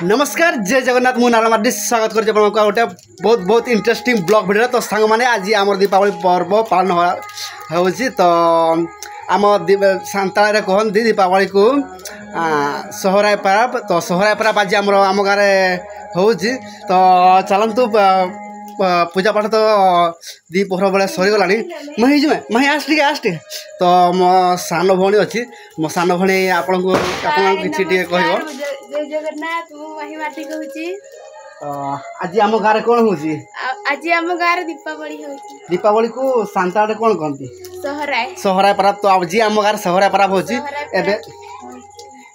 नमस्कार जय जगन्नाथ मु नारायण मार्डी स्वागत कर गोटे बहुत बहुत इंटरेस्टिंग ब्लॉग वीडियो तो सांग मैंने आज आम दीपावली पर्व पालन हो तो आम सांताल कहते दीपावली को सहराय पाराब तो सहराय पाराब आज आम गाँव हो तो चलतु पूजा पाठ तो दीपहर बेले सरीगला मही जुए मही आस तो मो सान भौणी अच्छी मो सान भौणी आपन को किसी कह जय जगन्नाथ मु महिमाटी कहूची आज आम गाँव कौन हो आज आम गाँव दीपावली होची दीपावली को सांताल कौन कहती सहराय सहराय पाराब तो आज आम गाँव सहराय पाराब होची एबे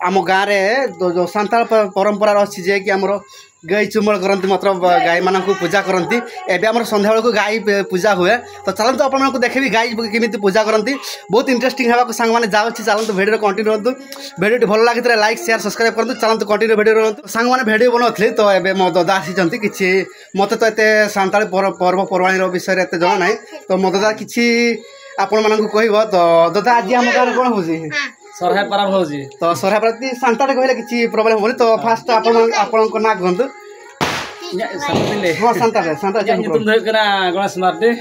आम गाँव जो सांताल परंपरा अच्छी जे कि आमर गाय चुमल करती मतलब गाय मान पूजा करती एवं सन्ध्या बेलू गाय पूजा हुए तो चलते आपको देखेबी गाय केमी पूजा करती बहुत इंटरेस्टिंग होगा सांग मैंने जाऊँ चलते भिडियो कंटिन्यू रुँ भिडियो भल लगी लाइक शेयर सब्सक्राइब करूँ चलते कंटिन्यू भिडियो रुँ सांग मैंने भिडियो बनाऊली तो ये मो दादा आसी कि मत तो ये सांताली पर्वपर्वाणी विषय एत जना ना तो मो दादा कि आपण मानक कह तो दादा आज आम गाँव कौन हो सरहाय पाराब हो तो सरहाय पाराब सांताल कहले किसी प्रोब्लेम होनी तो फास्ट आपण ना कहतु हाँ सांताल सांताल गणेश मार्डी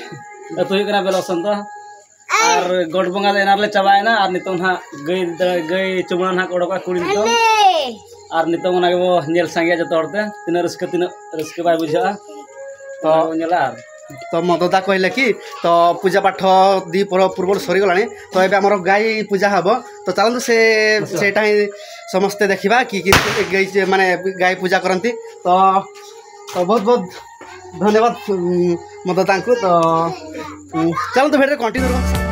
तो बेलसंत और गोट बंगा एनारले चाबायना और नित गई चुमड़ा ना ओडका कुड़ी नित और नित वो नेल सांगे जो तीन रस्क बाय बुझा तो नेला तो मो दादा कहले कि तो पूजा पाठ दीपर पूर्व सरीगला तो ये आम गाय पूजा हम तो चलते सेटा ही समस्ते देखा कि गाय माने गाय पूजा करती तो बहुत बहुत धन्यवाद मो दादा को तो चलते video continue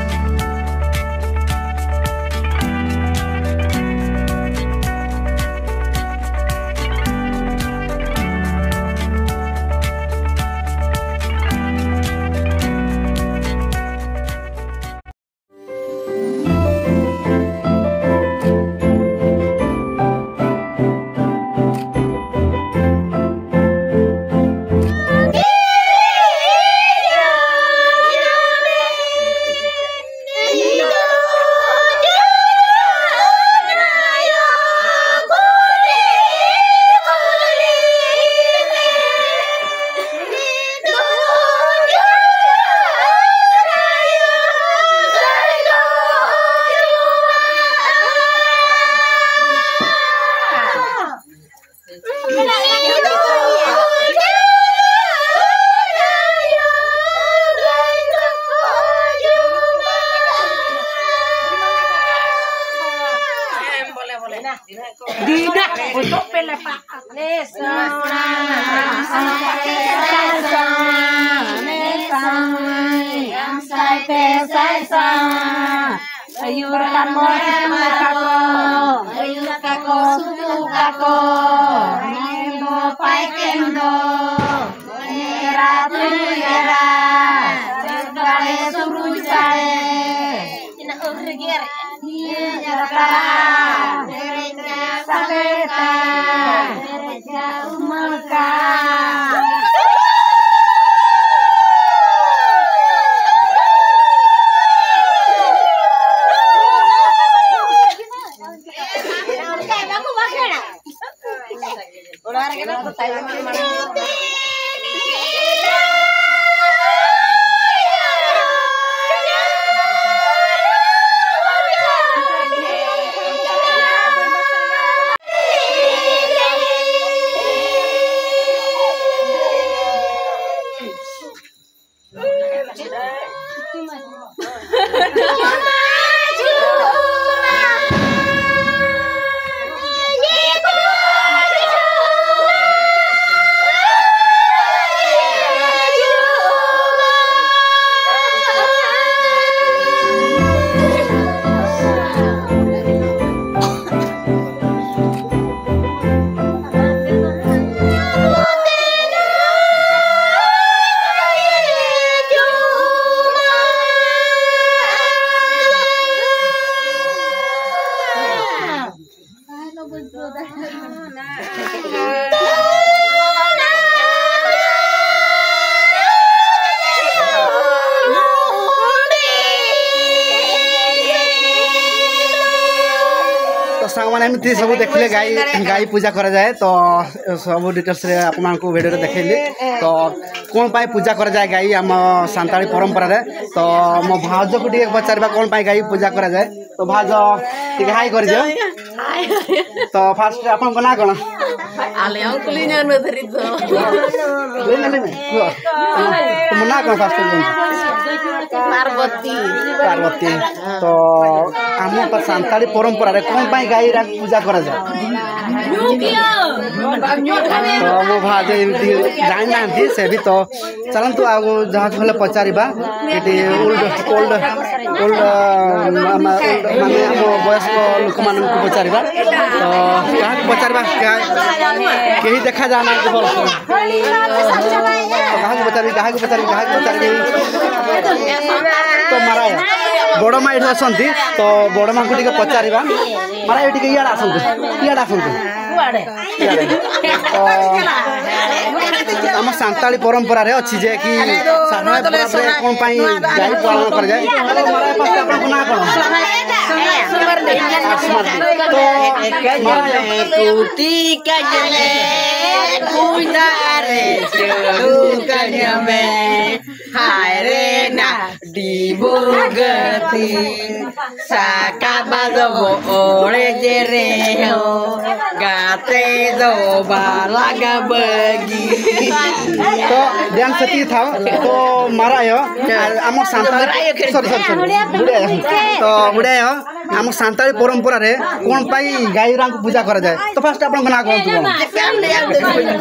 Dina, untuk pelepak. Yang saya ayur kako, ayur kako, suku kako, nendo paikendo, ratu era, segala suruh jaya, ina urger, dia jaka. Saketa, jauh Mekah. आपने एमती सब देखले गाई गाई पूजा करा जाए तो सब डिटेल्स रे आपन को वीडियो रे देखैली तो कोन पाई पूजा करा जाए गाई हम सांताली परंपरा रे तो मो भाज को टिके पचारबा कोन पाई गाई पूजा करा जाए तो भाज टिके हाई कर दियो तो फास्ट आपन को ना कोन आले अंकुली न धरि तो ले तो मना कोन फास्ट पार्वती पार्वती तो आम तो सांताली परंपरा रे कोन पाई गाई रा पूजा करा जाए तो मो भाज एमती जानि ना से भी तो चलतु आ जहाँ भले पचारिबा ये ओल्ड ओल्ड ओल्ड माने आम वयस्क लोक मान पचारिबा तो क्या पचारिबा कहीं देखा जाना तो मारा बड़ माँ ये आसती तो बड़ माँ को पचारिबा मारा ये इयाड़े आसतु इयाड़े आसतु आम सांताली परंपरा रे अच्छी जे कि कौन पाई गाई पालन कर जाए गाते दो बालागा बगी तो ध्यान से था तो मारा यो आम सांताली सॉरी सॉरी तो बुढ़े यो आम सांताली परंपरा रे कौन पाई गाई रांग पूजा करा जाए तो फर्स्ट आपन ना कहंतु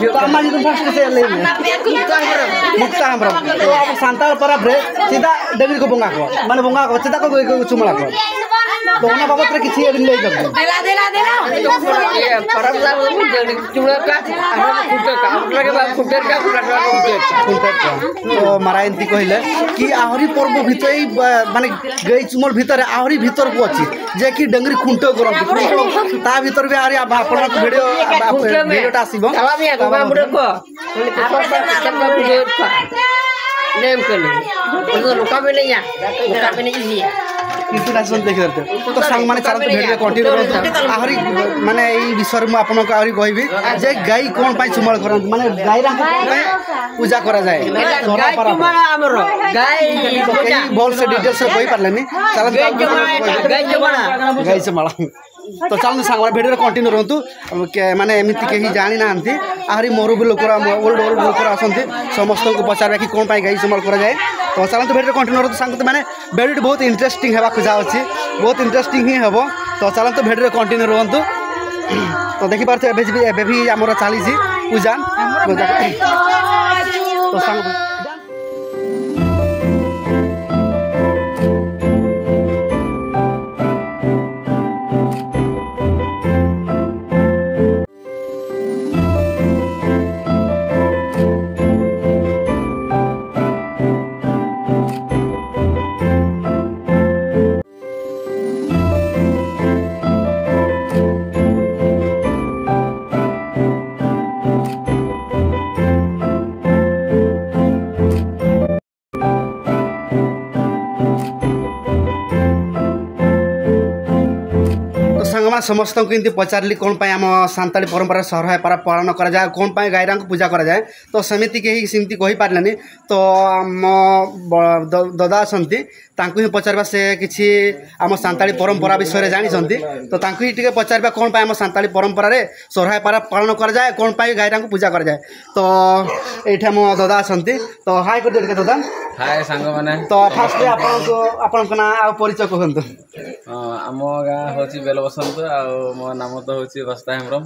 तो हम जी फर्स्ट से ले मुक्ता हमरो तो आम सांताल परब रे सीधा डेविल को बंगा को माने बंगा को सीधा को चुमला को तो ओना बाबत रे किछि अभी ले जब देला परब ला चुड़ा का फुटर का फुटर का तो मारा एंती कहले कि आहरी पर्व भितर माने गई चुमल भितर आहरी भितर को अछि जे कि डंगरी खुंटो करन ता भितर भी आहरी आपन वीडियोटा आसीबो नेम करले तो रुका भी नहीं है किंतु नासन देख करते तो संग माने चारंत वीडियो कंटिन्यू करतो आहरी माने ई विषय में आपन को आहरी कहबी जे गाई कोन पाई चुमल करन माने गाई रा पूजा करा जाए गाय चुमल हमरो गाय पूजा बोल से डिटेल्स से कहि परलेनी चारंत गाई चुमल तो चलते सांग भिडियो कंटिन्यू रहतु माने एमती कहीं जानी ना आहरी मरुभी लोक ओल्ड ओल्ड लोक आसती समस्त को पचार कि कौन पाई गाई चुमल करा जाए तो चलते भिडियो कंटिन्यू रहतु सांग मैंने भिडियो बहुत इंटरेस्टिंग होगा खोजा अच्छी बहुत इंटरेस्टिंग ही हम तो चलते भिडियो कंटिन्यू रहतु तो देखिपारे एवं भी आमर चली पूजा तो सांग समस्त को इनती पचारि कौन पाई आम सांताली परंपरा सरहाय पारा पालन करा जाए कौन पाई गायरा को पूजा करा जाए तो सेमती कहीं सेमती कहि पारलानी तो आम ददा आसती तांकु ही पचारबा से किछि आम सांताली परंपरा विषय जानी तो तांकु ही टिके पचारबा कौन पाई आम सांताली परंपरा रे सरहाय पारा पालन करा जाए कौन पाई गायरा को पूजा करा जाए तो एठा मो ददा आसती तो हाय कर दे ददा हाय सांग माने तो फास्ट आपन ना आ परिचय कहंतु आम गाँ हूँ बेल बसंत आ मो नाम तो हूँ बस्ता हेम्ब्रम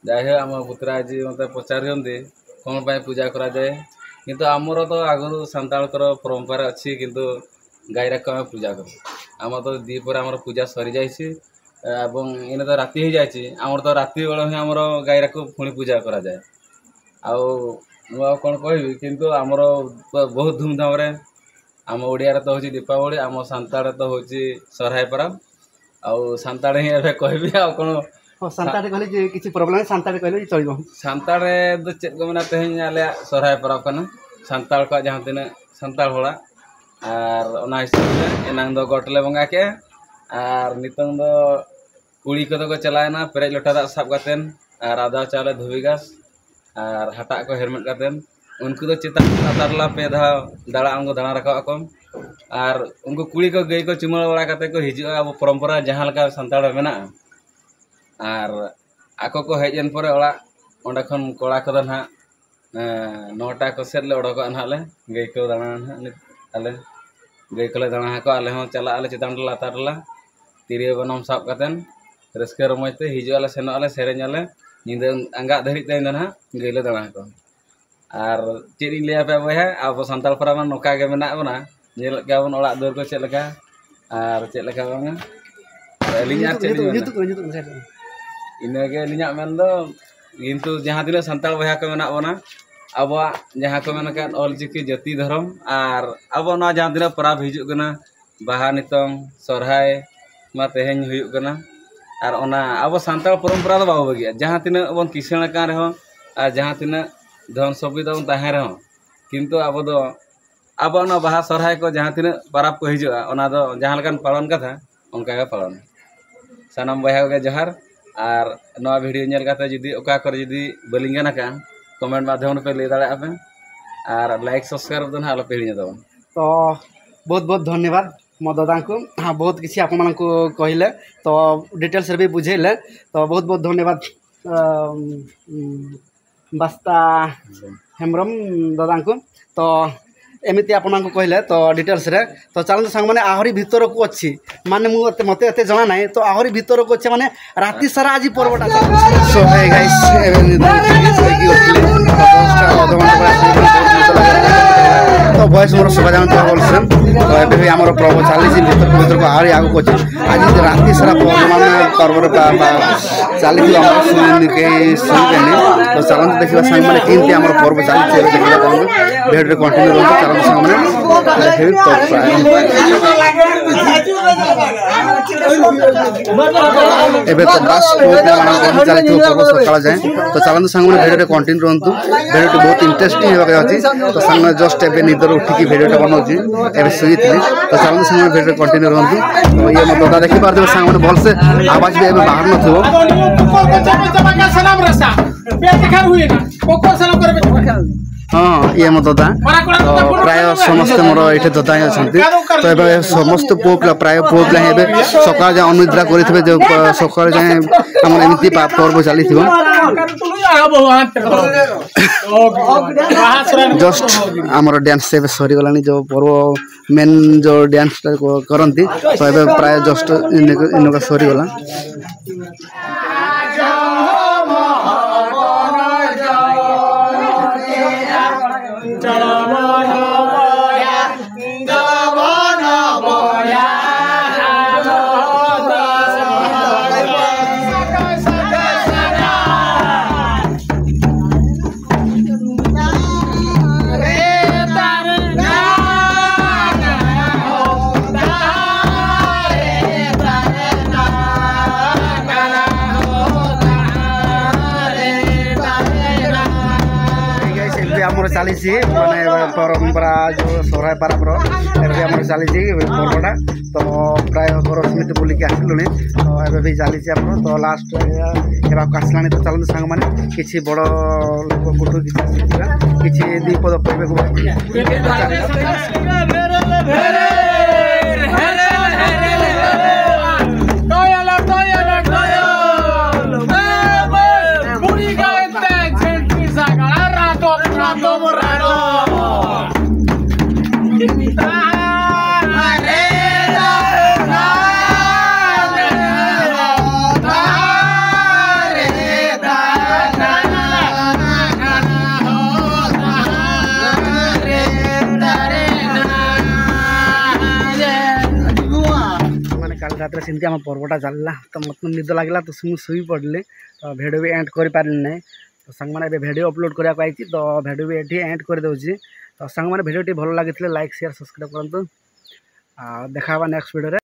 जाए आम पुतरा आज मत पचार कौन पाई पूजा करा जाए किंतु आमर तो आगु सांतालकर परंपरा अच्छी किंतु गायरा को आम पूजा करूँ आम तो दीपर आम पूजा सरी जाइए इन तो राति हो जाए आमर तो राति बेल ही आमर गायरा को पुणी पूजा करा जाए आ कौन कहबी किंतु आमर बहुत धूमधाम रे आम ओडिया तो हूँ दीपावली आम सांताड़ तो हूँ सरहाय परब आउ सांताड़ ही एबे कहबी आ कौन सांताड़े कहले किछि प्रॉब्लम सांताड़े कहले चलिबो सांताड़े दो चेक को मना तेहन आले सरहाय परब कना सांताड़ का जहां तिना सांताड़ होला आर ओना हिसाब से एनांग दो गटले बंगा के आर नितंग दो कुड़ी को चलाना पेरेज लोटा दाग साब कातेन और आदा चावल धुबी घास और हटा को हेलमेट कातेन उनको तो चिता लातारला पे धा दाड़ा उनको दाना रखा को और उनको कुड़ी को गई को चुमड़ बड़ा काते को हिजुआ अब परंपरा जहाँ लगा सानताड़ मेना और आको को हेजन परे ओड़ा ओंडे खन कोड़ा को ना 9टा को सेट ले ओडोक नाले गई को दाना आले गई को दाना को आले हूँ चला आले चितान लातारला तिरियो बनम साब कातेन रस्के रमजते हिजुआले सेनोले सेरेኛले निंदा आंगा धरित तेन ना गईले दाना को और चेक लिया पे बया अब सानताल परा मा नोका गे मेना बना नेल के बन ओड़ा दुआर को चेक लेका और चेक लेका बांगा अलिया चेक इनगे अलिया मेन दो किंतु जहाँ तिना सानताल बया को मेना बना अब जहाँ को मेना कान ऑलचिकी जाति धर्म और अब ना जहाँ तिना पराब हिजु कना बाहा नितों सरहाय मा तेहेन हुयुग कना और ओना अब सानताल परंपरा दो बाबू बगिया जहाँ तिना बन किसान का रहो और जहाँ तिना धन सुविधा बन ताहे रहो किंतु अब दो अब ना बाहा सरहाय को जहाँ तिना पराब को हिजुआ ओना दो जहाँ लकान पालन कथा उनका के पालन सानाम बया के जोहार और नवा वीडियो नेल काते जुदी ओका कर जुदी बलिंगन का कमेंट माध्यम पे ले दाड़ा पे और लाइक सब्सक्राइब तो ना आलो पे हिड़ी दो तो बहुत बहुत धन्यवाद मो दादा को हाँ बहुत किसी आप कहले तो डिटेल्स भी बुझेले तो बहुत बहुत धन्यवाद बास्ता हेम्ब्रम दादा को तो एमती आपन कहले तो डिटेल्स रे तो चलते सांग मैंने आहरी भितर को अच्छी माने मत एत जना ना तो आहरी भितर को अच्छे माने राति सारा आज पर्वटा सो हे गाइस तो वॉइस मोर सुबह जान तो बोलसन तो एबे भी हमर प्रभु चली भीतर को आहरी आगु को आज राति सारा पर्व चली हमर सुन के सुनबेनी तो चलते देखिबा सांग माने केनती हमर पर्व चली देखिबा तो वीडियो कंटिन्यू रहतो चलते सांग माने देखिबी तो एबे तो लास्ट को चली पर्व सकाळ जाए तो चलते सांग माने वीडियो कंटिन्यू रहतो वीडियो बहुत इंटरेस्टिंग हेबा अछि तो सांग माने जस्ट एबे निदर उठिकी वीडियो बनाउछि एबे सुइथि तो चलते सांग माने वीडियो कंटिन्यू रहतो तो ये मत दादा देखि पार सांग माने भल से आवाज भी एबे बाहर न थो हाँ ये मो दादा तो प्राय समस्त मोर ये दादा ही अच्छा तो ये समस्त पो पिला प्राय पो पिला सकाल जाए अनिद्रा करेंगे जो सकाल जाए आम एमती पर्व चली जस्ट आमर डांस सरीगला जो पर्व मेन जो डांस करती तो ये प्राय जस्ट इनका सरीगला चली माने परंपरा जो सोहराय पाराबर एम चली पर्वटा तो प्राय घर समिति बुलिक आसलुनि तो ये भी चली तो लास्ट आसला तो चलते सांग मैंने किसी बड़ लोक किसी दी पद रात सेमती आम पर्वटा चलला तो मतलब निद लगला तो शुई पड़े तो भिडियो भी एंड कर पारे ना तो सांग मैंने भिडियो अपलोड करने तो भिडियो भी ये एंड कर दूसरी तो सांग मैंने भिडियो भल लगी लाइक शेयर सब्सक्राइब करूँ देखा नेक्स्ट वीडियो।